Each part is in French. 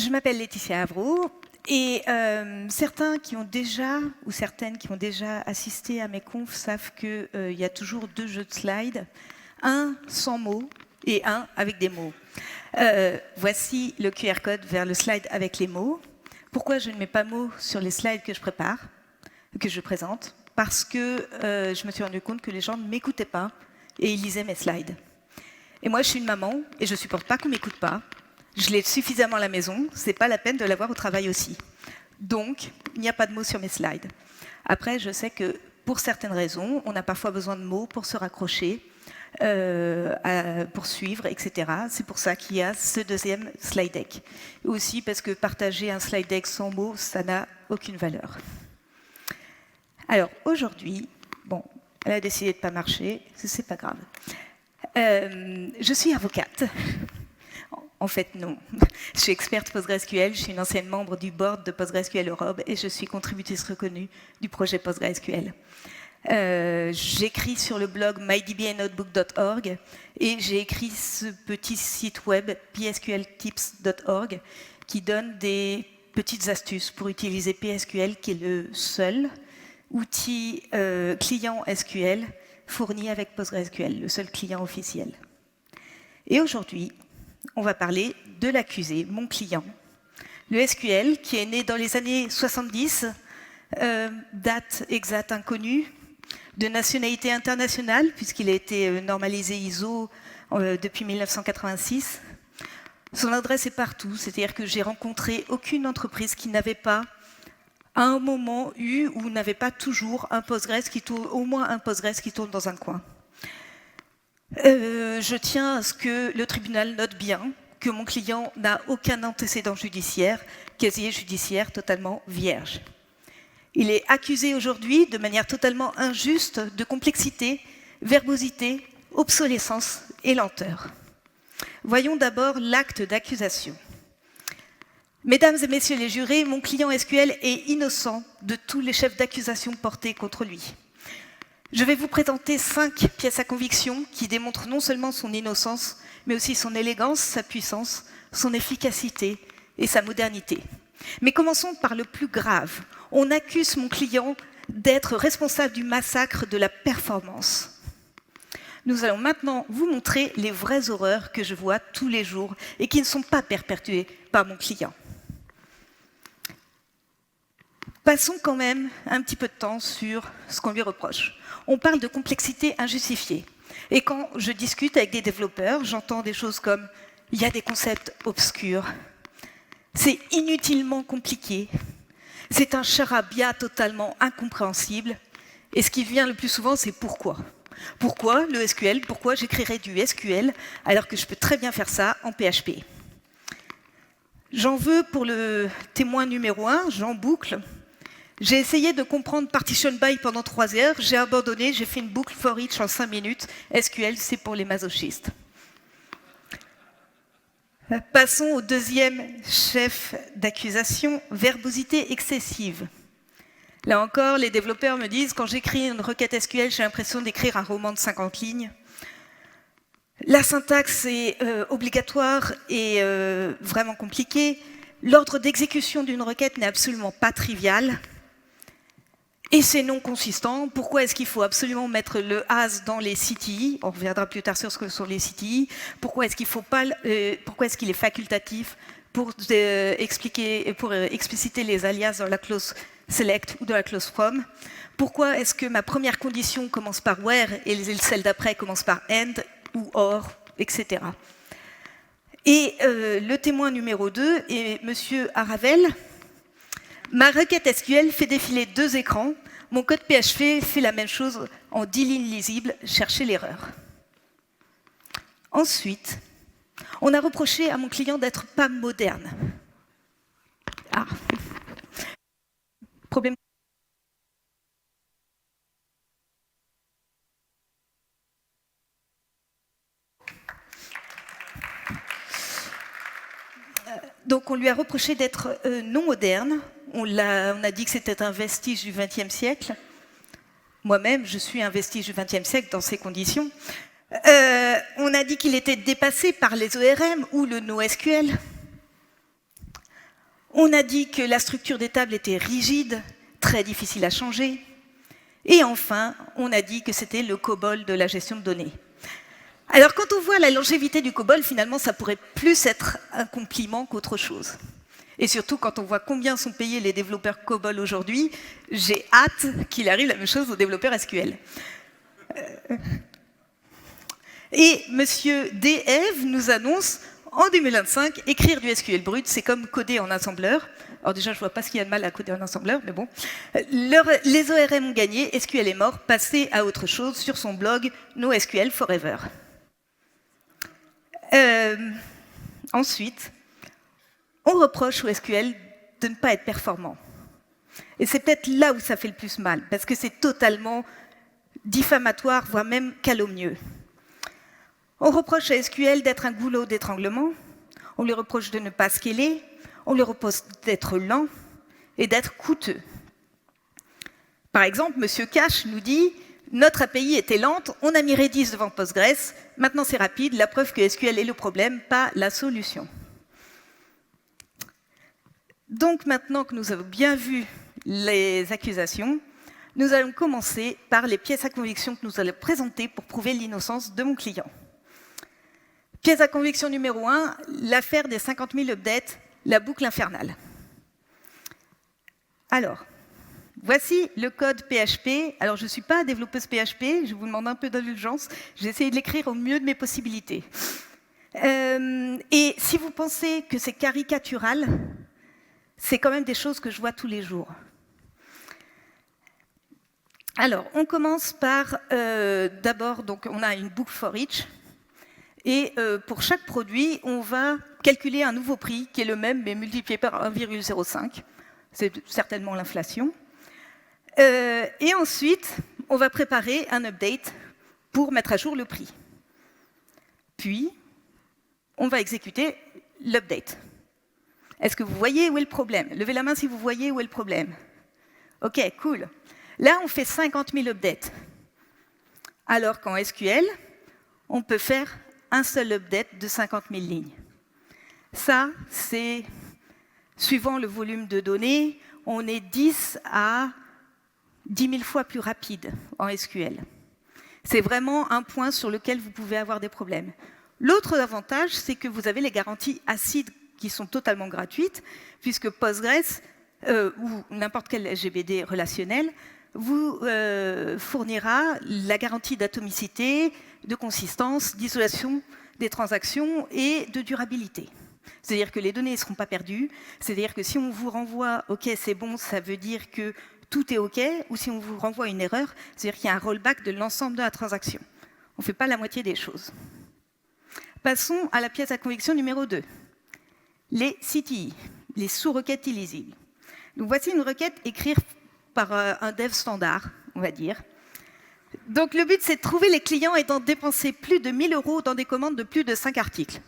Je m'appelle Laetitia Avro et certains qui ont déjà, ou certaines qui ont déjà assisté à mes confs savent qu'il y a toujours deux jeux de slides, un sans mots et un avec des mots. Voici le QR code vers le slide avec les mots. Pourquoi je ne mets pas mots sur les slides que je prépare, que je présente? Parce que je me suis rendu compte que les gens ne m'écoutaient pas et ils lisaient mes slides. Et moi, je suis une maman et je ne supporte pas qu'on ne m'écoute pas. Je l'ai suffisamment à la maison, ce n'est pas la peine de l'avoir au travail aussi. Donc, il n'y a pas de mots sur mes slides. Après, je sais que pour certaines raisons, on a parfois besoin de mots pour se raccrocher, pour suivre, etc. C'est pour ça qu'il y a ce deuxième slide deck. Et aussi parce que partager un slide deck sans mots, ça n'a aucune valeur. Alors, aujourd'hui, bon, elle a décidé de ne pas marcher, c'est pas grave. Je suis avocate. En fait, non. Je suis experte PostgreSQL, je suis une ancienne membre du board de PostgreSQL Europe et je suis contributrice reconnue du projet PostgreSQL. J'écris sur le blog mydbnotebook.org et j'ai écrit ce petit site web psqltips.org qui donne des petites astuces pour utiliser PSQL, qui est le seul outil client SQL fourni avec PostgreSQL, le seul client officiel. Et aujourd'hui, on va parler de l'accusé, mon client. Le SQL, qui est né dans les années 70, date exacte inconnue, de nationalité internationale, puisqu'il a été normalisé ISO depuis 1986. Son adresse est partout, c'est-à-dire que j'ai rencontré aucune entreprise qui n'avait pas, à un moment, eu ou n'avait pas toujours un Postgres qui tourne, au moins un Postgres qui tourne dans un coin. Je tiens à ce que le tribunal note bien que mon client n'a aucun antécédent judiciaire, casier judiciaire totalement vierge. Il est accusé aujourd'hui de manière totalement injuste de complexité, verbosité, obsolescence et lenteur. Voyons d'abord l'acte d'accusation. Mesdames et messieurs les jurés, mon client SQL est innocent de tous les chefs d'accusation portés contre lui. Je vais vous présenter 5 pièces à conviction qui démontrent non seulement son innocence, mais aussi son élégance, sa puissance, son efficacité et sa modernité. Mais commençons par le plus grave. On accuse mon client d'être responsable du massacre de la performance. Nous allons maintenant vous montrer les vraies horreurs que je vois tous les jours et qui ne sont pas perpétuées par mon client. Passons quand même un petit peu de temps sur ce qu'on lui reproche. On parle de complexité injustifiée. Et quand je discute avec des développeurs, j'entends des choses comme « il y a des concepts obscurs »,« c'est inutilement compliqué »,« c'est un charabia totalement incompréhensible ». Et ce qui vient le plus souvent, c'est « pourquoi ». Pourquoi le SQL? Pourquoi j'écrirais du SQL alors que je peux très bien faire ça en PHP? J'en veux pour le témoin numéro 1, j'en boucle. J'ai essayé de comprendre partition by pendant 3 heures, j'ai abandonné, j'ai fait une boucle for each en 5 minutes. SQL, c'est pour les masochistes. Passons au deuxième chef d'accusation, verbosité excessive. Là encore, les développeurs me disent, quand j'écris une requête SQL, j'ai l'impression d'écrire un roman de 50 lignes. La syntaxe est obligatoire et vraiment compliquée. L'ordre d'exécution d'une requête n'est absolument pas trivial. Et c'est non consistant. Pourquoi est-ce qu'il faut absolument mettre le as dans les CTI? On reviendra plus tard sur ce que sont les CTI. Pourquoi est-ce qu'il faut pas, pourquoi est-ce qu'il est facultatif pour expliciter les alias dans la clause select ou dans la clause from? Pourquoi est-ce que ma première condition commence par where et celle d'après commence par and ou or, etc. Et le témoin numéro 2 est Monsieur Aravel. Ma requête SQL fait défiler 2 écrans. Mon code PHP fait la même chose en 10 lignes lisibles. Cherchez l'erreur. Ensuite, on a reproché à mon client d'être pas moderne. Ah. Problème. Donc on lui a reproché d'être non moderne. On a dit que c'était un vestige du XXe siècle. Moi-même, je suis un vestige du XXe siècle dans ces conditions. On a dit qu'il était dépassé par les ORM ou le NoSQL. On a dit que la structure des tables était rigide, très difficile à changer. Et enfin, on a dit que c'était le COBOL de la gestion de données. Alors, quand on voit la longévité du COBOL, finalement, ça pourrait plus être un compliment qu'autre chose. Et surtout, quand on voit combien sont payés les développeurs COBOL aujourd'hui, j'ai hâte qu'il arrive la même chose aux développeurs SQL. Et Monsieur Dev nous annonce, en 2025, écrire du SQL brut, c'est comme coder en assembleur. Alors déjà, je ne vois pas ce qu'il y a de mal à coder en assembleur, mais bon. Les ORM ont gagné, SQL est mort, passez à autre chose sur son blog NoSQL Forever. Ensuite, on reproche au SQL de ne pas être performant. Et c'est peut-être là où ça fait le plus mal, parce que c'est totalement diffamatoire, voire même calomnieux. On reproche à SQL d'être un goulot d'étranglement, on lui reproche de ne pas scaler, on lui reproche d'être lent et d'être coûteux. Par exemple, Monsieur Cash nous dit « Notre API était lente, on a mis Redis devant Postgres, maintenant c'est rapide, la preuve que SQL est le problème, pas la solution. » Donc maintenant que nous avons bien vu les accusations, nous allons commencer par les pièces à conviction que nous allons présenter pour prouver l'innocence de mon client. Pièce à conviction numéro 1, l'affaire des 50 000 updates, la boucle infernale. Alors, voici le code PHP. Alors, je ne suis pas développeuse PHP, je vous demande un peu d'indulgence. J'ai essayé de l'écrire au mieux de mes possibilités. Et si vous pensez que c'est caricatural, c'est quand même des choses que je vois tous les jours. Alors, on commence par, d'abord, donc on a une boucle for each. Et pour chaque produit, on va calculer un nouveau prix qui est le même, mais multiplié par 1,05. C'est certainement l'inflation. Et ensuite, on va préparer un update pour mettre à jour le prix. Puis, on va exécuter l'update. Est-ce que vous voyez où est le problème? Levez la main si vous voyez où est le problème. OK, cool. Là, on fait 50 000 updates. Alors qu'en SQL, on peut faire un seul update de 50 000 lignes. Ça, c'est, suivant le volume de données, on est 10 à 10 000 fois plus rapide en SQL. C'est vraiment un point sur lequel vous pouvez avoir des problèmes. L'autre avantage, c'est que vous avez les garanties ACID qui sont totalement gratuites, puisque Postgres, ou n'importe quel SGBD relationnel, vous fournira la garantie d'atomicité, de consistance, d'isolation des transactions et de durabilité. C'est-à-dire que les données ne seront pas perdues, c'est-à-dire que si on vous renvoie « OK, c'est bon », ça veut dire que tout est OK, ou si on vous renvoie une erreur, c'est-à-dire qu'il y a un rollback de l'ensemble de la transaction. On ne fait pas la moitié des choses. Passons à la pièce à conviction numéro 2. Les CTI, les sous-requêtes illisibles. Donc voici une requête écrite par un dev standard, on va dire. Donc le but, c'est de trouver les clients ayant dépensé plus de 1 000 € dans des commandes de plus de 5 articles.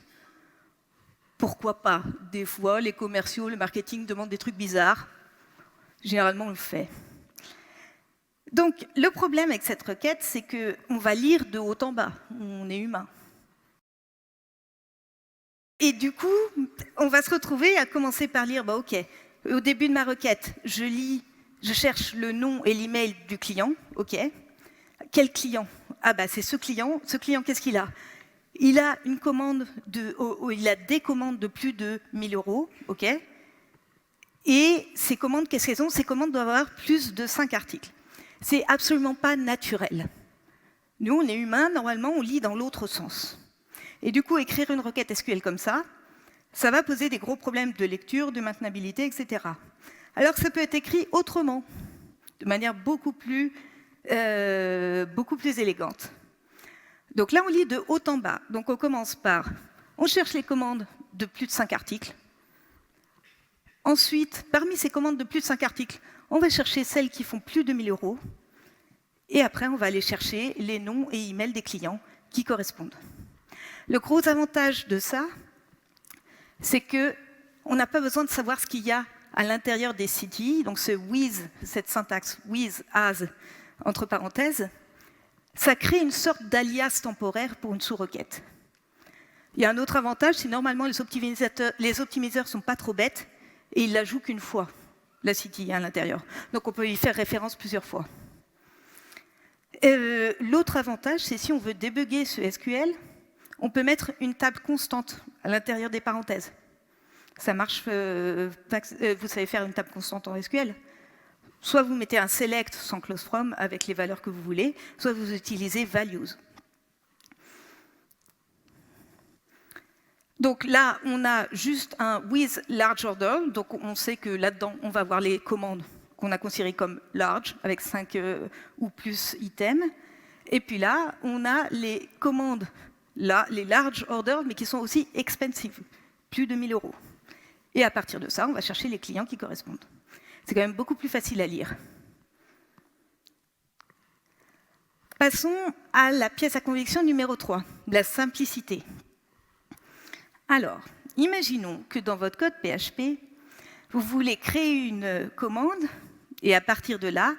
Pourquoi pas? Des fois, les commerciaux, le marketing demandent des trucs bizarres. Généralement, on le fait. Donc le problème avec cette requête, c'est qu'on va lire de haut en bas. On est humain. Et du coup, on va se retrouver à commencer par lire, bah, OK, au début de ma requête, je cherche le nom et l'email du client, OK. Quel client? Ah bah c'est ce client. Ce client, qu'est-ce qu'il a? Il a une commande il a des commandes de plus de 1 000 €, OK. Et ces commandes, qu'est-ce qu'elles ont? Ces commandes doivent avoir plus de 5 articles. C'est absolument pas naturel. Nous, on est humains, normalement, on lit dans l'autre sens. Et du coup, écrire une requête SQL comme ça va poser des gros problèmes de lecture, de maintenabilité, etc. Alors que ça peut être écrit autrement, de manière beaucoup plus élégante. Donc là, on lit de haut en bas. Donc on commence par, on cherche les commandes de plus de 5 articles. Ensuite, parmi ces commandes de plus de 5 articles, on va chercher celles qui font plus de 1 000 €. Et après, on va aller chercher les noms et emails des clients qui correspondent. Le gros avantage de ça, c'est qu'on n'a pas besoin de savoir ce qu'il y a à l'intérieur des CTI, donc ce with, cette syntaxe with, as, entre parenthèses, ça crée une sorte d'alias temporaire pour une sous-requête. Il y a un autre avantage, c'est normalement les optimiseurs ne sont pas trop bêtes, et il la joue qu'une fois, la city à l'intérieur. Donc on peut y faire référence plusieurs fois. L'autre avantage, c'est si on veut débugger ce SQL, on peut mettre une table constante à l'intérieur des parenthèses. Ça marche, vous savez faire une table constante en SQL. Soit vous mettez un select sans close from avec les valeurs que vous voulez, soit vous utilisez values. Donc là, on a juste un with large order, donc on sait que là-dedans, on va avoir les commandes qu'on a considérées comme large, avec 5 ou plus items. Et puis là, on a les commandes, là, les large order, mais qui sont aussi expensive, plus de 1000 €. Et à partir de ça, on va chercher les clients qui correspondent. C'est quand même beaucoup plus facile à lire. Passons à la pièce à conviction numéro 3, la simplicité. Alors, imaginons que dans votre code PHP, vous voulez créer une commande et à partir de là,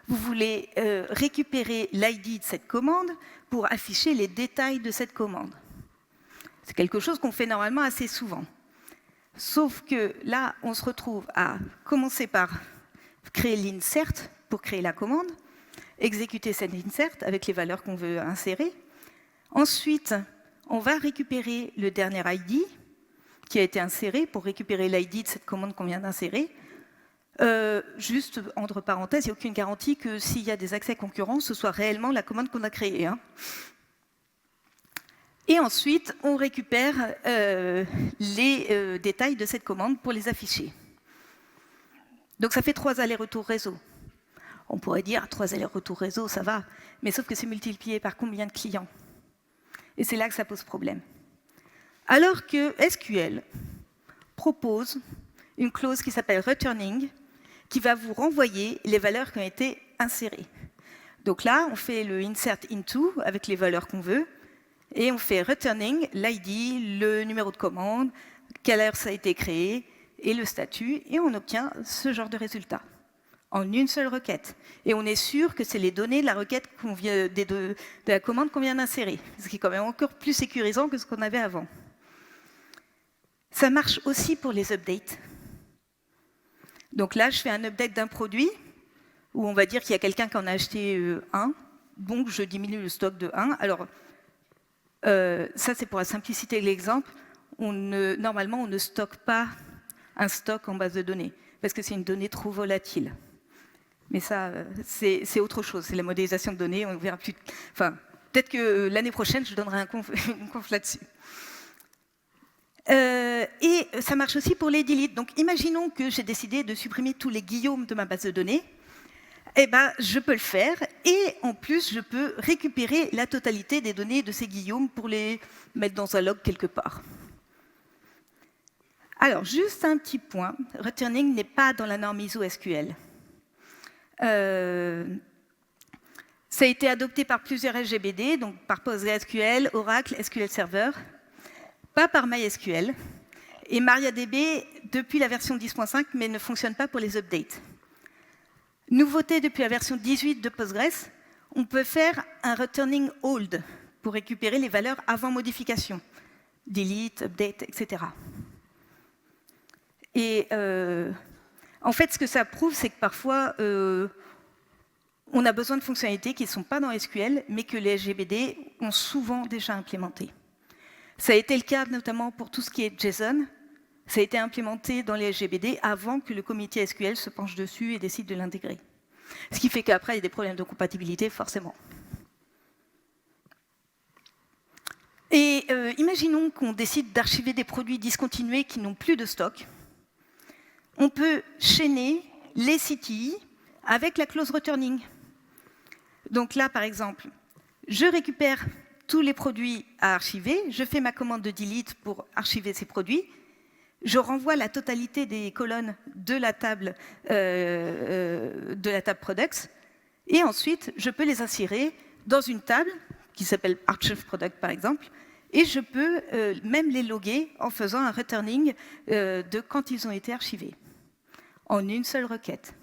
vous voulez récupérer l'ID de cette commande pour afficher les détails de cette commande. C'est quelque chose qu'on fait normalement assez souvent. Sauf que là, on se retrouve à commencer par créer l'insert pour créer la commande, exécuter cette insert avec les valeurs qu'on veut insérer. Ensuite, on va récupérer le dernier ID qui a été inséré pour récupérer l'ID de cette commande qu'on vient d'insérer. Juste entre parenthèses, il n'y a aucune garantie que s'il y a des accès concurrents, ce soit réellement la commande qu'on a créée. Et ensuite, on récupère les détails de cette commande pour les afficher. Donc ça fait 3 allers-retours réseau. On pourrait dire 3 allers-retours réseau, ça va, mais sauf que c'est multiplié par combien de clients? Et c'est là que ça pose problème. Alors que SQL propose une clause qui s'appelle returning, qui va vous renvoyer les valeurs qui ont été insérées. Donc là, on fait le insert into avec les valeurs qu'on veut, et on fait returning l'ID, le numéro de commande, quelle heure ça a été créé, et le statut, et on obtient ce genre de résultat en une seule requête. Et on est sûr que c'est les données de la requête de la commande qu'on vient d'insérer, ce qui est quand même encore plus sécurisant que ce qu'on avait avant. Ça marche aussi pour les updates. Donc là, je fais un update d'un produit, où on va dire qu'il y a quelqu'un qui en a acheté un, donc je diminue le stock de 1. Alors, ça c'est pour la simplicité de l'exemple. Normalement, on ne stocke pas un stock en base de données, parce que c'est une donnée trop volatile. Mais ça, c'est autre chose, c'est la modélisation de données, on verra plus. Enfin, peut-être que l'année prochaine, je donnerai une conf là-dessus. Et ça marche aussi pour les deletes. Donc, imaginons que j'ai décidé de supprimer tous les Guillaume de ma base de données. Eh ben, je peux le faire, et en plus, je peux récupérer la totalité des données de ces Guillaume pour les mettre dans un log quelque part. Alors, juste un petit point, returning n'est pas dans la norme ISO SQL. Ça a été adopté par plusieurs LGBD, donc par PostgreSQL, Oracle, SQL Server, pas par MySQL, et MariaDB depuis la version 10.5, mais ne fonctionne pas pour les updates. Nouveauté depuis la version 18 de Postgres, on peut faire un returning old pour récupérer les valeurs avant modification, delete, update, etc. Et en fait, ce que ça prouve, c'est que parfois, on a besoin de fonctionnalités qui ne sont pas dans SQL, mais que les LGBD ont souvent déjà implémentées. Ça a été le cas notamment pour tout ce qui est JSON. Ça a été implémenté dans les LGBD avant que le comité SQL se penche dessus et décide de l'intégrer. Ce qui fait qu'après, il y a des problèmes de compatibilité, forcément. Et imaginons qu'on décide d'archiver des produits discontinués qui n'ont plus de stock. On peut chaîner les CTI avec la clause returning. Donc là, par exemple, je récupère tous les produits à archiver, je fais ma commande de delete pour archiver ces produits, je renvoie la totalité des colonnes de la table products, et ensuite, je peux les insérer dans une table qui s'appelle archive product, par exemple, et je peux même les loguer en faisant un returning de quand ils ont été archivés, en une seule requête.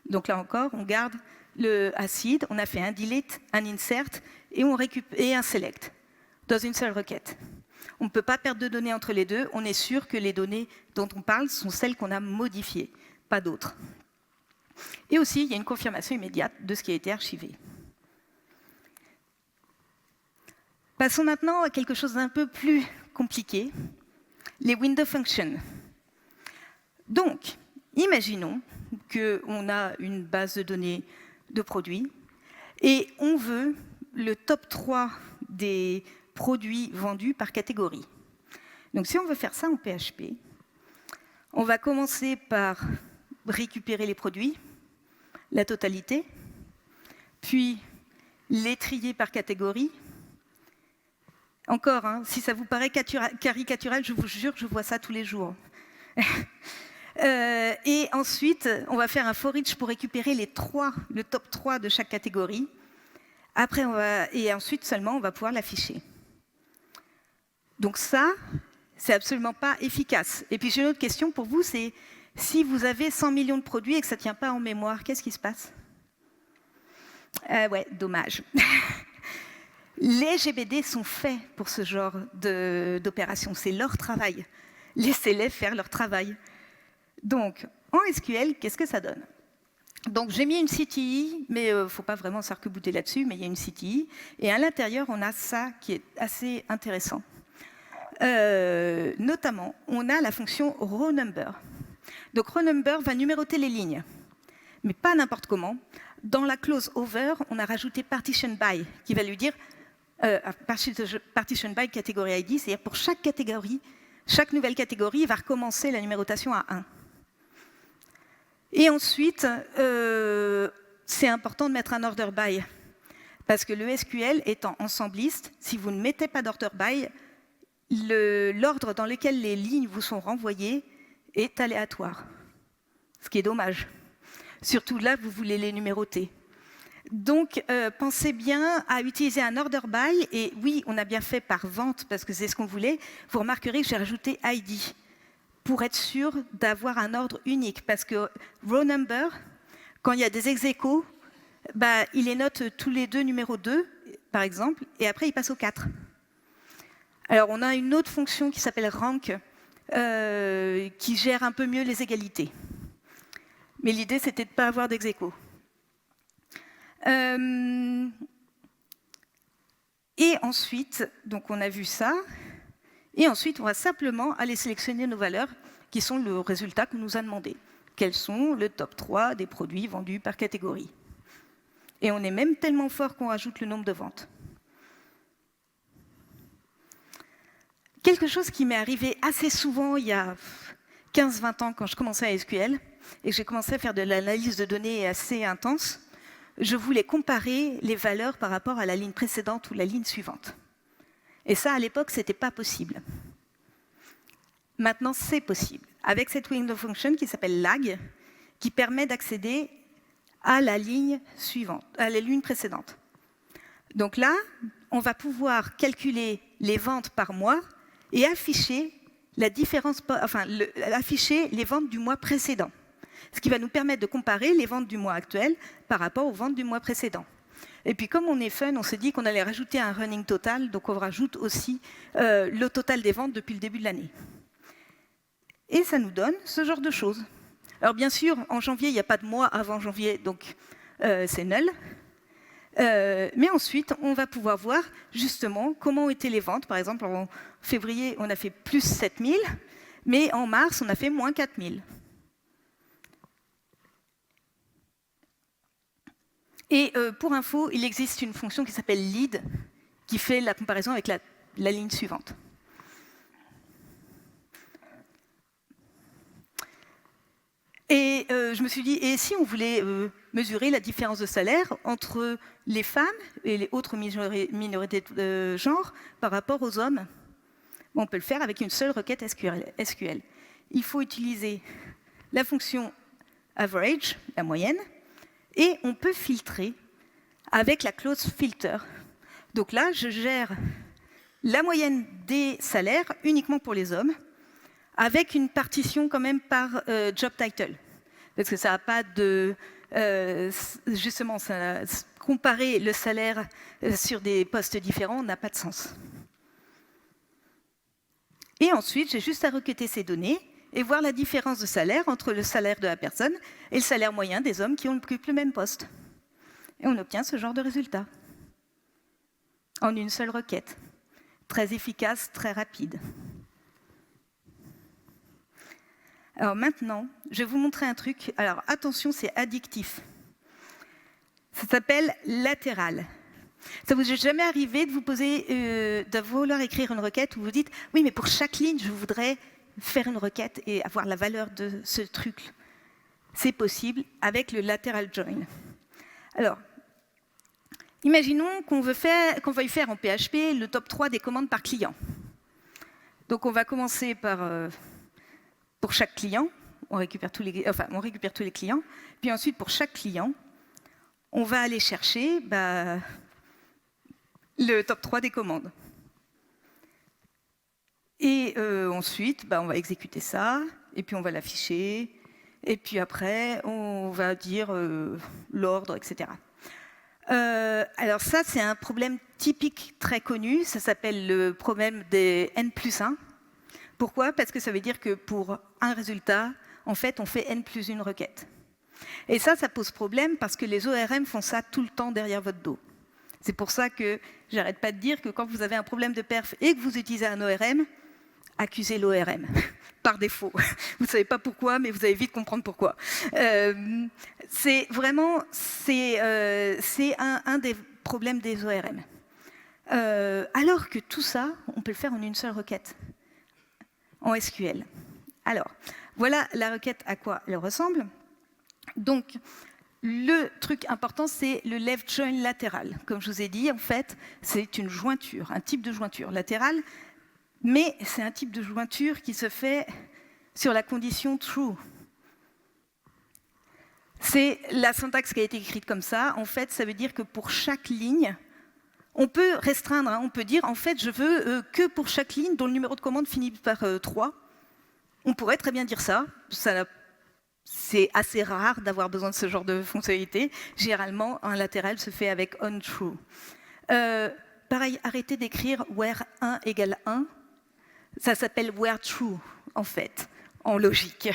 Donc là encore, on garde le acid, on a fait un delete, un insert et un select dans une seule requête. On ne peut pas perdre de données entre les deux. On est sûr que les données dont on parle sont celles qu'on a modifiées, pas d'autres. Et aussi, il y a une confirmation immédiate de ce qui a été archivé. Passons maintenant à quelque chose d'un peu plus compliqué, les window functions. Donc, imaginons qu'on a une base de données de produits et on veut le top 3 des produits vendus par catégorie. Donc, si on veut faire ça en PHP, on va commencer par récupérer les produits, la totalité, puis les trier par catégorie. Encore, hein, si ça vous paraît caricatural, je vous jure, je vois ça tous les jours. Et ensuite, on va faire un for each pour récupérer le top 3 de chaque catégorie. Après, et ensuite seulement, on va pouvoir l'afficher. Donc ça, c'est absolument pas efficace. Et puis j'ai une autre question pour vous, c'est si vous avez 100 millions de produits et que ça ne tient pas en mémoire, qu'est-ce qui se passe? Ouais, dommage. Les GBD sont faits pour ce genre d'opération, c'est leur travail. Laissez-les faire leur travail. Donc, en SQL, qu'est-ce que ça donne? Donc, j'ai mis une CTI, mais il ne faut pas vraiment s'arc-bouter là-dessus, mais il y a une CTI. Et à l'intérieur, on a ça qui est assez intéressant. Notamment, on a la fonction rowNumber. Donc, rowNumber va numéroter les lignes, mais pas n'importe comment. Dans la clause over, on a rajouté partition by, qui va lui dire partition by category ID, c'est-à-dire pour chaque catégorie, chaque nouvelle catégorie va recommencer la numérotation à 1. Et ensuite, c'est important de mettre un order by, parce que le SQL étant ensembliste, si vous ne mettez pas d'order by, l'ordre dans lequel les lignes vous sont renvoyées est aléatoire, ce qui est dommage. Surtout là, vous voulez les numéroter. Donc, pensez bien à utiliser un order by, et oui, on a bien fait par vente, parce que c'est ce qu'on voulait. Vous remarquerez que j'ai rajouté ID, pour être sûr d'avoir un ordre unique, parce que rowNumber, quand il y a des ex-aequo, bah, il les note tous les deux numéro 2, par exemple, et après il passe au 4. Alors, on a une autre fonction qui s'appelle rank, qui gère un peu mieux les égalités. Mais l'idée, c'était de ne pas avoir d'ex-aequo. Et ensuite, donc on a vu ça, et ensuite on va simplement aller sélectionner nos valeurs qui sont le résultat qu'on nous a demandé. Quels sont le top 3 des produits vendus par catégorie? Et on est même tellement fort qu'on rajoute le nombre de ventes. Quelque chose qui m'est arrivé assez souvent il y a 15-20 ans quand je commençais à SQL, et que j'ai commencé à faire de l'analyse de données assez intense, je voulais comparer les valeurs par rapport à la ligne précédente ou la ligne suivante. Et ça, à l'époque, ce n'était pas possible. Maintenant, c'est possible, avec cette window function qui s'appelle lag, qui permet d'accéder à la ligne suivante, à la ligne précédente. Donc là, on va pouvoir calculer les ventes par mois et afficher la différence, afficher les ventes du mois précédent. Ce qui va nous permettre de comparer les ventes du mois actuel par rapport aux ventes du mois précédent. Et puis comme on est fun, on s'est dit qu'on allait rajouter un running total, donc on rajoute aussi le total des ventes depuis le début de l'année. Et ça nous donne ce genre de choses. Alors bien sûr, en janvier, il n'y a pas de mois avant janvier, donc c'est nul. Mais ensuite, on va pouvoir voir justement comment ont été les ventes. Par exemple, en février, on a fait plus 7000, mais en mars, on a fait moins 4000. Et pour info, il existe une fonction qui s'appelle lead, qui fait la comparaison avec la ligne suivante. Et je me suis dit, et si on voulait mesurer la différence de salaire entre les femmes et les autres minorités de genre par rapport aux hommes? Bon, on peut le faire avec une seule requête SQL. Il faut utiliser la fonction average, la moyenne, et on peut filtrer avec la clause filter. Donc là, je gère la moyenne des salaires uniquement pour les hommes, avec une partition quand même par job title. Parce que ça n'a pas de... justement, comparer le salaire sur des postes différents n'a pas de sens. Et ensuite, j'ai juste à requêter ces données et voir la différence de salaire entre le salaire de la personne et le salaire moyen des hommes qui occupent le même poste. Et on obtient ce genre de résultat en une seule requête. Très efficace, très rapide. Alors maintenant, je vais vous montrer un truc. Alors attention, c'est addictif. Ça s'appelle latéral. Ça vous est jamais arrivé de vous poser, de vouloir écrire une requête où vous dites « Oui, mais pour chaque ligne, je voudrais faire une requête et avoir la valeur de ce truc. » C'est possible avec le lateral join. Alors, imaginons qu'on veuille faire en PHP le top 3 des commandes par client. Donc on va commencer par, pour chaque client, on récupère tous les clients, puis ensuite pour chaque client, on va aller chercher le top 3 des commandes. Et ensuite, on va exécuter ça, et puis on va l'afficher, et puis après, on va dire l'ordre, etc. Alors ça, c'est un problème typique très connu, ça s'appelle le problème des N+1. Pourquoi? Parce que ça veut dire que pour un résultat, en fait, on fait N+1 requête. Et ça pose problème parce que les ORM font ça tout le temps derrière votre dos. C'est pour ça que j'arrête pas de dire que quand vous avez un problème de perf et que vous utilisez un ORM, accusez l'ORM, par défaut. Vous ne savez pas pourquoi, mais vous allez vite comprendre pourquoi. C'est un des problèmes des ORM. Alors que tout ça, on peut le faire en une seule requête, en SQL. Alors, voilà la requête à quoi elle ressemble. Donc, le truc important, c'est le left join latéral. Comme je vous ai dit, en fait, c'est une jointure, un type de jointure latérale, mais c'est un type de jointure qui se fait sur la condition true. C'est la syntaxe qui a été écrite comme ça. En fait, ça veut dire que pour chaque ligne, on peut restreindre, on peut dire, en fait, je veux que pour chaque ligne dont le numéro de commande finit par 3. On pourrait très bien dire ça. C'est assez rare d'avoir besoin de ce genre de fonctionnalité. Généralement, un latéral se fait avec onTrue. Pareil, arrêtez d'écrire where 1 égale 1. Ça s'appelle where true, en fait, en logique.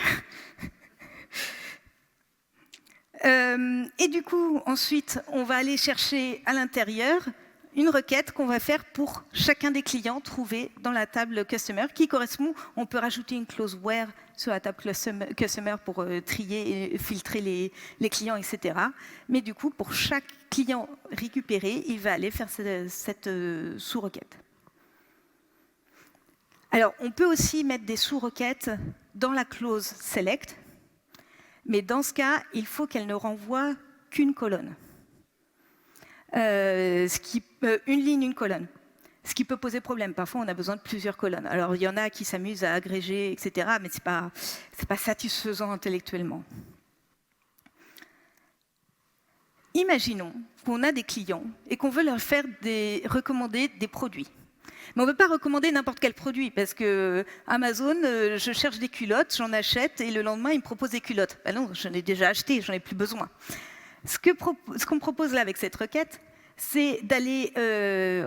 Et du coup, ensuite, on va aller chercher à l'intérieur une requête qu'on va faire pour chacun des clients trouvés dans la table Customer, qui correspond, on peut rajouter une clause where sur la table Customer pour trier et filtrer les clients, etc. Mais du coup, pour chaque client récupéré, il va aller faire cette sous-requête. Alors, on peut aussi mettre des sous-requêtes dans la clause select, mais dans ce cas, il faut qu'elle ne renvoie qu'une colonne. Une ligne, une colonne. Ce qui peut poser problème. Parfois, on a besoin de plusieurs colonnes. Alors, il y en a qui s'amusent à agréger, etc., mais ce n'est pas satisfaisant intellectuellement. Imaginons qu'on a des clients et qu'on veut leur faire recommander des produits. Mais on ne veut pas recommander n'importe quel produit, parce que Amazon, je cherche des culottes, j'en achète, et le lendemain, il me propose des culottes. Ben non, j'en ai déjà acheté, j'en ai plus besoin. Ce qu'on propose là avec cette requête, c'est d'aller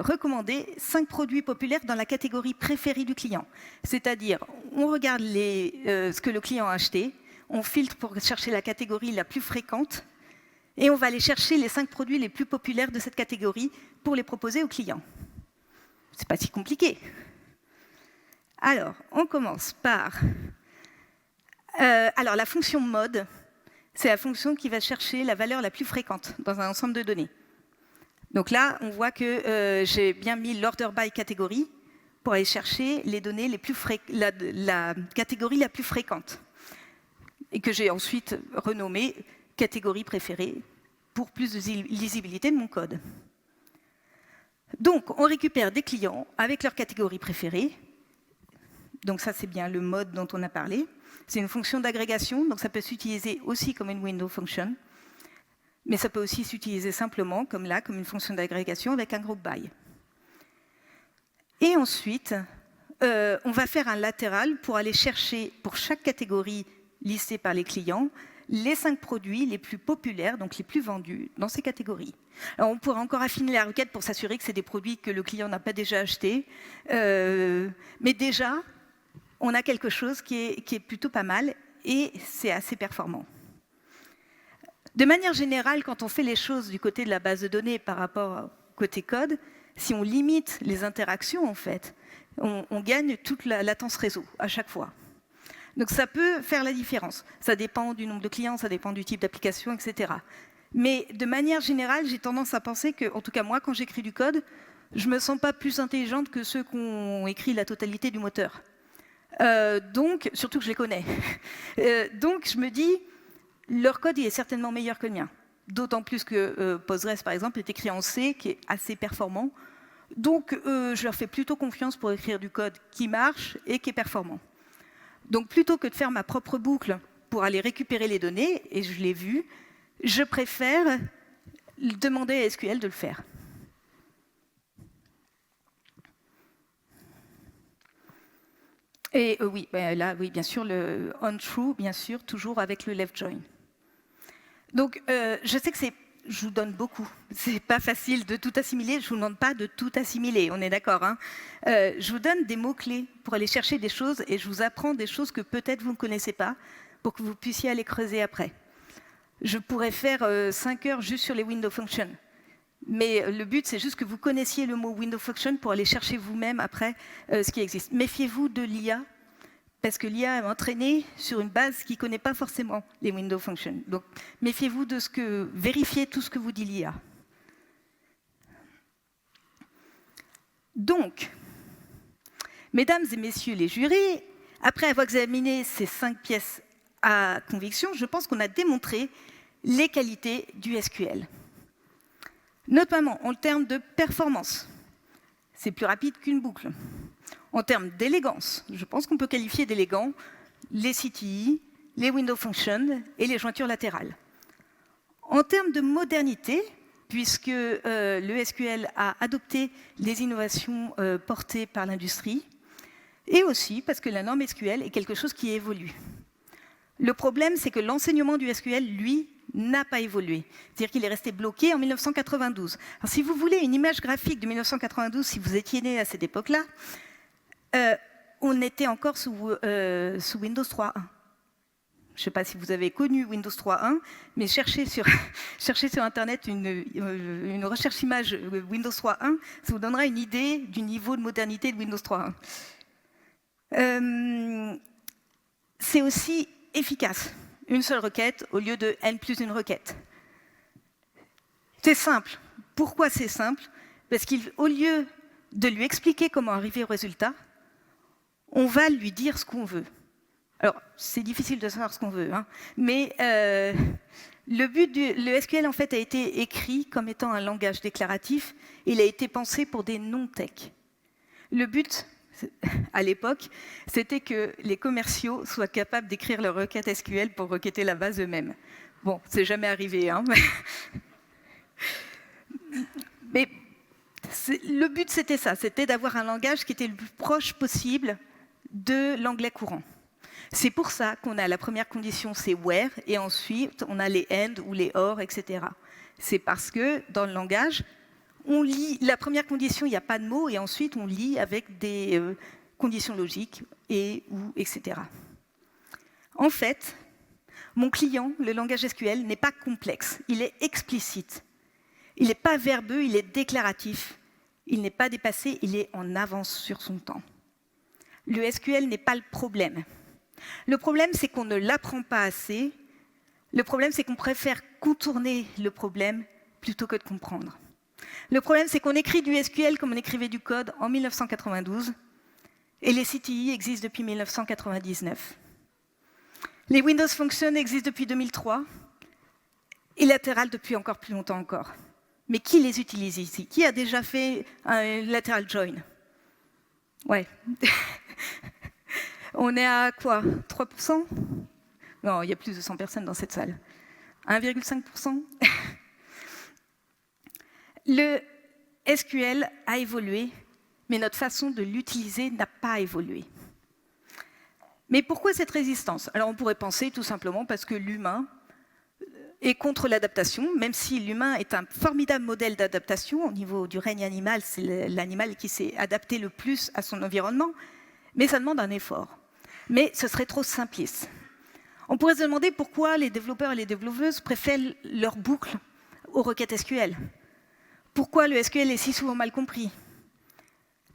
recommander 5 produits populaires dans la catégorie préférée du client. C'est-à-dire, on regarde ce que le client a acheté, on filtre pour chercher la catégorie la plus fréquente, et on va aller chercher les 5 produits les plus populaires de cette catégorie pour les proposer au client. C'est pas si compliqué. Alors, on commence par... alors, la fonction mode, c'est la fonction qui va chercher la valeur la plus fréquente dans un ensemble de données. Donc là, on voit que j'ai bien mis l'order by catégorie pour aller chercher les données les plus la catégorie la plus fréquente. Et que j'ai ensuite renommée catégorie préférée pour plus de lisibilité de mon code. Donc, on récupère des clients avec leur catégorie préférée. Donc ça, c'est bien le mode dont on a parlé. C'est une fonction d'agrégation, donc ça peut s'utiliser aussi comme une window function. Mais ça peut aussi s'utiliser simplement, comme là, comme une fonction d'agrégation avec un group by. Et ensuite, on va faire un latéral pour aller chercher, pour chaque catégorie listée par les clients, les 5 produits les plus populaires, donc les plus vendus dans ces catégories. Alors, on pourra encore affiner la requête pour s'assurer que c'est des produits que le client n'a pas déjà achetés. Mais déjà, on a quelque chose qui est plutôt pas mal et c'est assez performant. De manière générale, quand on fait les choses du côté de la base de données par rapport au côté code, si on limite les interactions, en fait, on gagne toute la latence réseau à chaque fois. Donc ça peut faire la différence. Ça dépend du nombre de clients, ça dépend du type d'application, etc. Mais de manière générale, j'ai tendance à penser que, en tout cas moi, quand j'écris du code, je ne me sens pas plus intelligente que ceux qui ont écrit la totalité du moteur. Donc, surtout que je les connais. Donc je me dis, leur code il est certainement meilleur que le mien. D'autant plus que Postgres, par exemple, est écrit en C, qui est assez performant. Donc, je leur fais plutôt confiance pour écrire du code qui marche et qui est performant. Donc, plutôt que de faire ma propre boucle pour aller récupérer les données, et je l'ai vu, je préfère demander à SQL de le faire. Et oui, là, oui, bien sûr, le on-true, bien sûr, toujours avec le left join. Donc, je sais que je vous donne beaucoup. C'est pas facile de tout assimiler. Je vous demande pas de tout assimiler. On est d'accord, hein. Je vous donne des mots-clés pour aller chercher des choses et je vous apprends des choses que peut-être vous ne connaissez pas pour que vous puissiez aller creuser après. Je pourrais faire 5 heures juste sur les window functions. Mais le but, c'est juste que vous connaissiez le mot window function pour aller chercher vous-même après ce qui existe. Méfiez-vous de l'IA. Parce que l'IA est entraînée sur une base qui ne connaît pas forcément les window functions. Donc, méfiez-vous de vérifiez tout ce que vous dit l'IA. Donc, mesdames et messieurs les jurys, après avoir examiné ces 5 pièces à conviction, je pense qu'on a démontré les qualités du SQL. Notamment en termes de performance. C'est plus rapide qu'une boucle. En termes d'élégance, je pense qu'on peut qualifier d'élégant les CTI, les window functions et les jointures latérales. En termes de modernité, puisque le SQL a adopté les innovations portées par l'industrie, et aussi parce que la norme SQL est quelque chose qui évolue. Le problème, c'est que l'enseignement du SQL, lui, n'a pas évolué. C'est-à-dire qu'il est resté bloqué en 1992. Alors, si vous voulez une image graphique de 1992, si vous étiez né à cette époque-là, on était encore sous Windows 3.1. Je ne sais pas si vous avez connu Windows 3.1, mais cherchez sur Internet une recherche image Windows 3.1, ça vous donnera une idée du niveau de modernité de Windows 3.1. C'est aussi efficace. Une seule requête au lieu de N plus une requête. C'est simple. Pourquoi c'est simple? Parce qu'au lieu de lui expliquer comment arriver au résultat, on va lui dire ce qu'on veut. Alors, c'est difficile de savoir ce qu'on veut, hein, mais le SQL, en fait, a été écrit comme étant un langage déclaratif. Il a été pensé pour des non-tech. Le but, à l'époque, c'était que les commerciaux soient capables d'écrire leur requête SQL pour requêter la base eux-mêmes. Bon, c'est jamais arrivé, hein. Mais le but, c'était ça, c'était d'avoir un langage qui était le plus proche possible de l'anglais courant. C'est pour ça qu'on a la première condition, c'est where, et ensuite on a les and ou les or, etc. C'est parce que dans le langage, on lit, la première condition, il n'y a pas de mots, et ensuite on lit avec des conditions logiques, et ou, etc. En fait, mon client, le langage SQL, n'est pas complexe, il est explicite. Il n'est pas verbeux, il est déclaratif. Il n'est pas dépassé, il est en avance sur son temps. Le SQL n'est pas le problème. Le problème, c'est qu'on ne l'apprend pas assez. Le problème, c'est qu'on préfère contourner le problème plutôt que de comprendre. Le problème, c'est qu'on écrit du SQL comme on écrivait du code en 1992, et les CTI existent depuis 1999. Les Windows Functions existent depuis 2003, et Lateral depuis encore plus longtemps encore. Mais qui les utilise ici? Qui a déjà fait un lateral join? Ouais. On est à quoi? 3%? Non, il y a plus de 100 personnes dans cette salle. 1,5%? Le SQL a évolué, mais notre façon de l'utiliser n'a pas évolué. Mais pourquoi cette résistance? Alors on pourrait penser tout simplement parce que l'humain est contre l'adaptation, même si l'humain est un formidable modèle d'adaptation. Au niveau du règne animal, c'est l'animal qui s'est adapté le plus à son environnement, mais ça demande un effort. mais ce serait trop simpliste. On pourrait se demander pourquoi les développeurs et les développeuses préfèrent leur boucle aux requêtes SQL. Pourquoi le SQL est si souvent mal compris?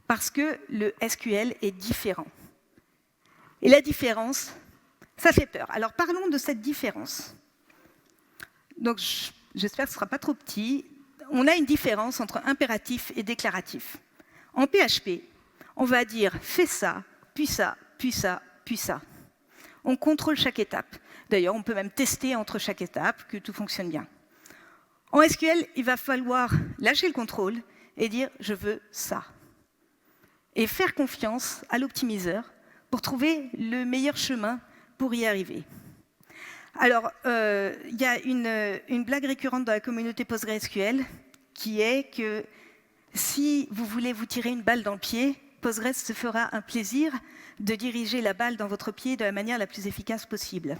Parce que le SQL est différent. Et la différence, ça fait peur. Alors parlons de cette différence. Donc j'espère que ce ne sera pas trop petit. On a une différence entre impératif et déclaratif. En PHP, on va dire « fais ça, puis ça, puis ça, puis ça ». On contrôle chaque étape. D'ailleurs, on peut même tester entre chaque étape que tout fonctionne bien. En SQL, il va falloir lâcher le contrôle et dire « je veux ça ». Et faire confiance à l'optimiseur pour trouver le meilleur chemin pour y arriver. Alors, il y a une blague récurrente dans la communauté PostgreSQL qui est que si vous voulez vous tirer une balle dans le pied, Postgres se fera un plaisir de diriger la balle dans votre pied de la manière la plus efficace possible.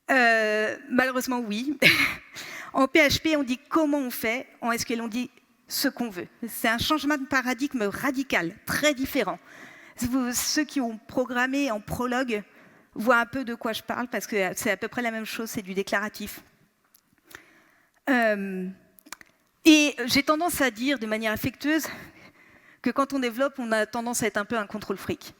Malheureusement, oui. En PHP, on dit comment on fait. En SQL, on dit ce qu'on veut. C'est un changement de paradigme radical, très différent. Ceux qui ont programmé en Prolog voient un peu de quoi je parle, parce que c'est à peu près la même chose, c'est du déclaratif. Et j'ai tendance à dire de manière affectueuse que quand on développe, on a tendance à être un peu un contrôle freak.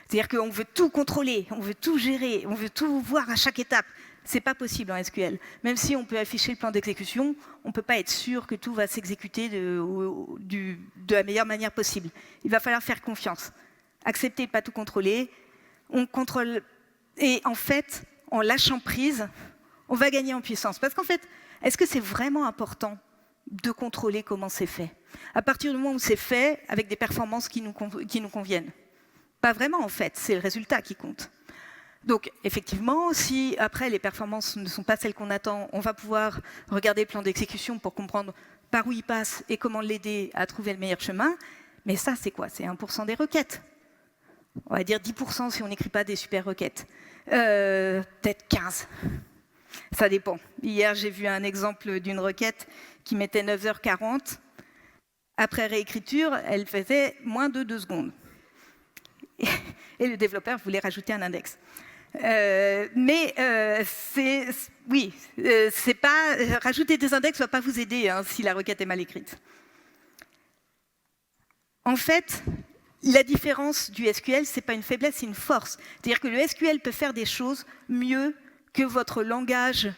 C'est-à-dire qu'on veut tout contrôler, on veut tout gérer, on veut tout voir à chaque étape. Ce n'est pas possible en SQL. Même si on peut afficher le plan d'exécution, on ne peut pas être sûr que tout va s'exécuter de la meilleure manière possible. Il va falloir faire confiance. Accepter de ne pas tout contrôler. On contrôle. Et en fait, en lâchant prise, on va gagner en puissance. Parce qu'en fait, est-ce que c'est vraiment important de contrôler comment c'est fait? À partir du moment où c'est fait, avec des performances qui nous conviennent. Pas vraiment, en fait. C'est le résultat qui compte. Donc, effectivement, si après les performances ne sont pas celles qu'on attend, on va pouvoir regarder le plan d'exécution pour comprendre par où il passe et comment l'aider à trouver le meilleur chemin. Mais ça, c'est quoi? C'est 1% des requêtes. On va dire 10% si on n'écrit pas des super requêtes. Peut-être 15. Ça dépend. Hier, j'ai vu un exemple d'une requête qui mettait 9h40. Après réécriture, elle faisait moins de 2 secondes. Et le développeur voulait rajouter un index. C'est pas rajouter des index ne va pas vous aider si la requête est mal écrite. En fait, la différence du SQL, c'est pas une faiblesse, c'est une force. C'est-à-dire que le SQL peut faire des choses mieux que votre langage,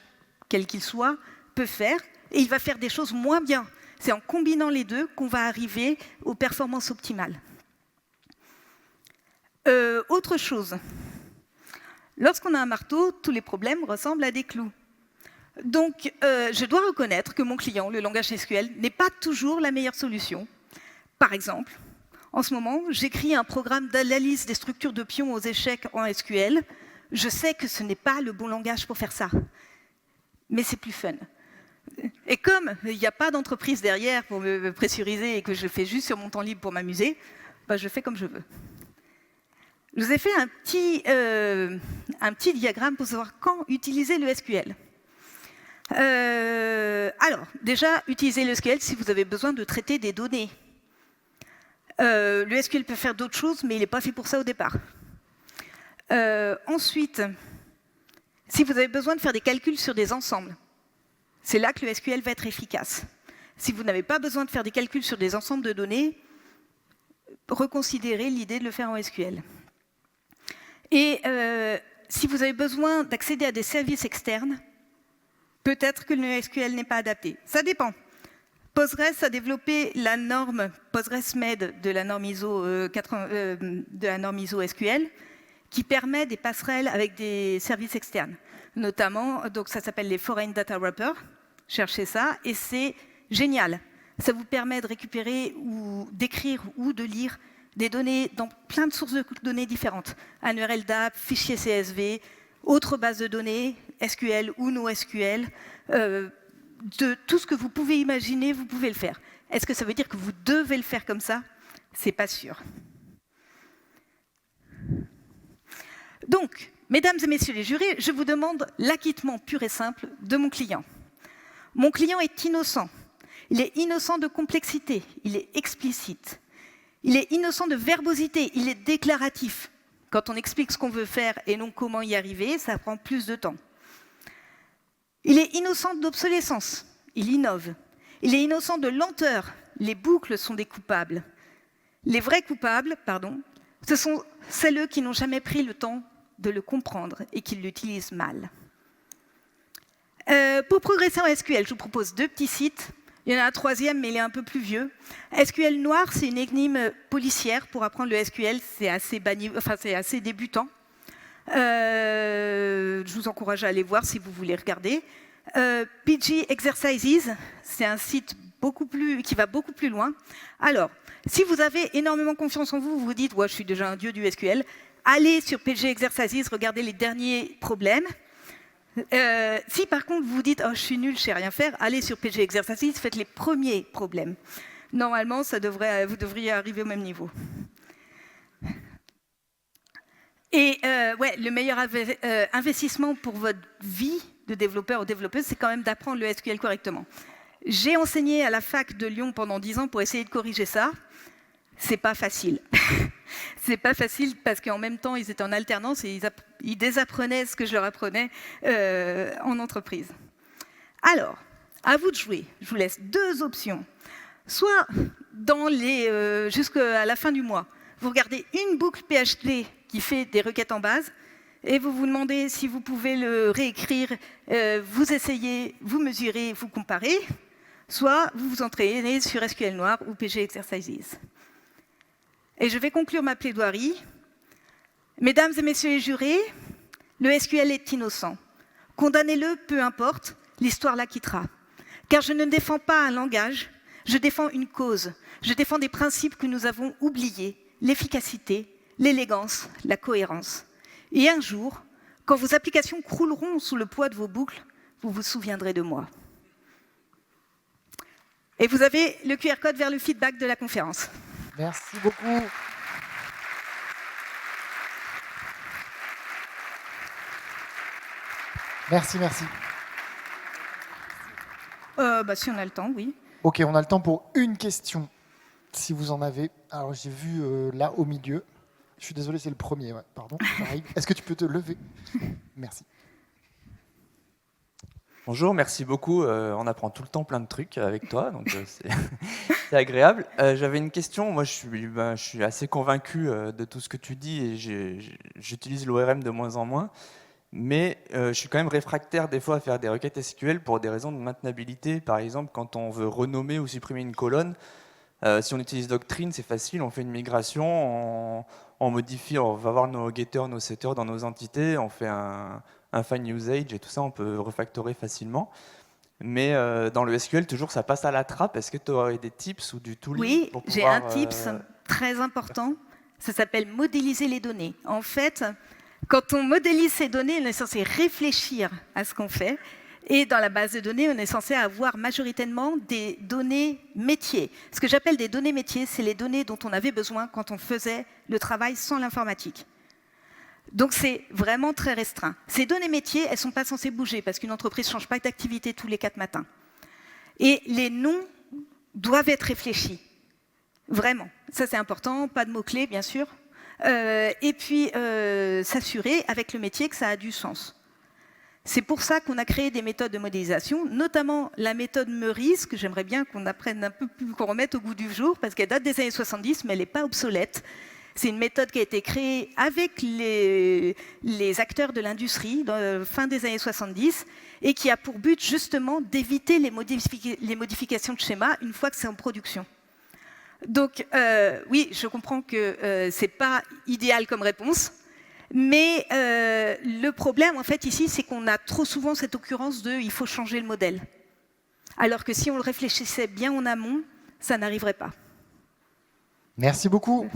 quel qu'il soit, peut faire, et il va faire des choses moins bien. C'est en combinant les deux qu'on va arriver aux performances optimales. Autre chose. Lorsqu'on a un marteau, tous les problèmes ressemblent à des clous. Donc, je dois reconnaître que mon client, le langage SQL, n'est pas toujours la meilleure solution. Par exemple, en ce moment, j'écris un programme d'analyse des structures de pions aux échecs en SQL. Je sais que ce n'est pas le bon langage pour faire ça, mais c'est plus fun. Et comme il n'y a pas d'entreprise derrière pour me pressuriser et que je le fais juste sur mon temps libre pour m'amuser, je fais comme je veux. Je vous ai fait un petit diagramme pour savoir quand utiliser le SQL. Alors, déjà, utilisez le SQL si vous avez besoin de traiter des données. Le SQL peut faire d'autres choses, mais il n'est pas fait pour ça au départ. Ensuite, si vous avez besoin de faire des calculs sur des ensembles, c'est là que le SQL va être efficace. Si vous n'avez pas besoin de faire des calculs sur des ensembles de données, reconsidérez l'idée de le faire en SQL. Et si vous avez besoin d'accéder à des services externes, peut-être que le SQL n'est pas adapté. Ça dépend. Postgres a développé la norme PostgreSmed de la norme ISO SQL qui permet des passerelles avec des services externes. Notamment, donc ça s'appelle les Foreign Data Wrapper. Cherchez ça et c'est génial. Ça vous permet de récupérer ou d'écrire ou de lire des données dans plein de sources de données différentes. Un URL DAP, fichier CSV, autres bases de données, SQL ou NoSQL. De tout ce que vous pouvez imaginer, vous pouvez le faire. Est-ce que ça veut dire que vous devez le faire comme ça? C'est pas sûr. Donc, mesdames et messieurs les jurés, je vous demande l'acquittement pur et simple de mon client. Mon client est innocent. Il est innocent de complexité, il est explicite. Il est innocent de verbosité, il est déclaratif. Quand on explique ce qu'on veut faire et non comment y arriver, ça prend plus de temps. Il est innocent d'obsolescence, il innove. Il est innocent de lenteur, les boucles sont des coupables. Les vrais coupables, ce sont celles qui n'ont jamais pris le temps de le comprendre et qui l'utilisent mal. Pour progresser en SQL, je vous propose 2 petits sites. Il y en a un troisième, mais il est un peu plus vieux. SQL Noir, c'est une énigme policière pour apprendre le SQL. C'est assez débutant. Je vous encourage à aller voir si vous voulez regarder. PG Exercises, c'est un site qui va beaucoup plus loin. Alors, si vous avez énormément confiance en vous, vous vous dites ouais, « je suis déjà un dieu du SQL », allez sur PG Exercises, regardez les derniers problèmes. Si par contre vous vous dites oh, « je suis nul, je ne sais rien faire », allez sur PG Exercises, faites les premiers problèmes. Normalement, vous devriez arriver au même niveau. Et le meilleur investissement pour votre vie de développeur ou développeuse, c'est quand même d'apprendre le SQL correctement. J'ai enseigné à la fac de Lyon pendant 10 ans pour essayer de corriger ça. C'est pas facile. C'est pas facile parce qu'en même temps, ils étaient en alternance et ils désapprenaient ce que je leur apprenais en entreprise. Alors, à vous de jouer. Je vous laisse 2 options. Soit jusqu'à la fin du mois, vous regardez une boucle PHP qui fait des requêtes en base et vous vous demandez si vous pouvez le réécrire, vous essayez, vous mesurez, vous comparez, soit vous vous entraînez sur SQL Noir ou PG Exercises. Et je vais conclure ma plaidoirie. Mesdames et messieurs les jurés, le SQL est innocent. Condamnez-le, peu importe, l'histoire l'acquittera. Car je ne défends pas un langage, je défends une cause. Je défends des principes que nous avons oubliés, l'efficacité, l'élégance, la cohérence. Et un jour, quand vos applications crouleront sous le poids de vos boucles, vous vous souviendrez de moi. Et vous avez le QR code vers le feedback de la conférence. Merci beaucoup. Merci. Si on a le temps, oui. Ok, on a le temps pour une question, si vous en avez. Alors, j'ai vu là au milieu. Je suis désolé, c'est le premier. Ouais, pardon, j'arrive. Est-ce que tu peux te lever? Merci. Bonjour, merci beaucoup. On apprend tout le temps plein de trucs avec toi, donc c'est agréable. J'avais une question. Moi, je suis assez convaincu de tout ce que tu dis et j'utilise l'ORM de moins en moins. Mais je suis quand même réfractaire des fois à faire des requêtes SQL pour des raisons de maintenabilité. Par exemple, quand on veut renommer ou supprimer une colonne, si on utilise Doctrine, c'est facile. On fait une migration, on modifie, on va voir nos getters, nos setters dans nos entités, on fait un fine usage et tout ça, on peut refactorer facilement. Mais dans le SQL, toujours, ça passe à la trappe. Est-ce que tu aurais des tips ou du tooling? Oui, j'ai un tips très important. Ça s'appelle modéliser les données. En fait, quand on modélise ces données, on est censé réfléchir à ce qu'on fait. Et dans la base de données, on est censé avoir majoritairement des données métiers. Ce que j'appelle des données métiers, c'est les données dont on avait besoin quand on faisait le travail sans l'informatique. Donc c'est vraiment très restreint. Ces données métiers, elles ne sont pas censées bouger parce qu'une entreprise ne change pas d'activité tous les 4 matins. Et les noms doivent être réfléchis. Vraiment. Ça c'est important, pas de mots-clés bien sûr. Et puis s'assurer avec le métier que ça a du sens. C'est pour ça qu'on a créé des méthodes de modélisation, notamment la méthode Meurice, que j'aimerais bien qu'on apprenne un peu plus, qu'on remette au goût du jour, parce qu'elle date des années 70, mais elle n'est pas obsolète. C'est une méthode qui a été créée avec les acteurs de l'industrie, fin des années 70, et qui a pour but justement d'éviter les modifications de schéma une fois que c'est en production. Donc oui, je comprends que ce n'est pas idéal comme réponse, mais le problème en fait ici, c'est qu'on a trop souvent cette occurrence de « il faut changer le modèle ». Alors que si on le réfléchissait bien en amont, ça n'arriverait pas. Merci beaucoup.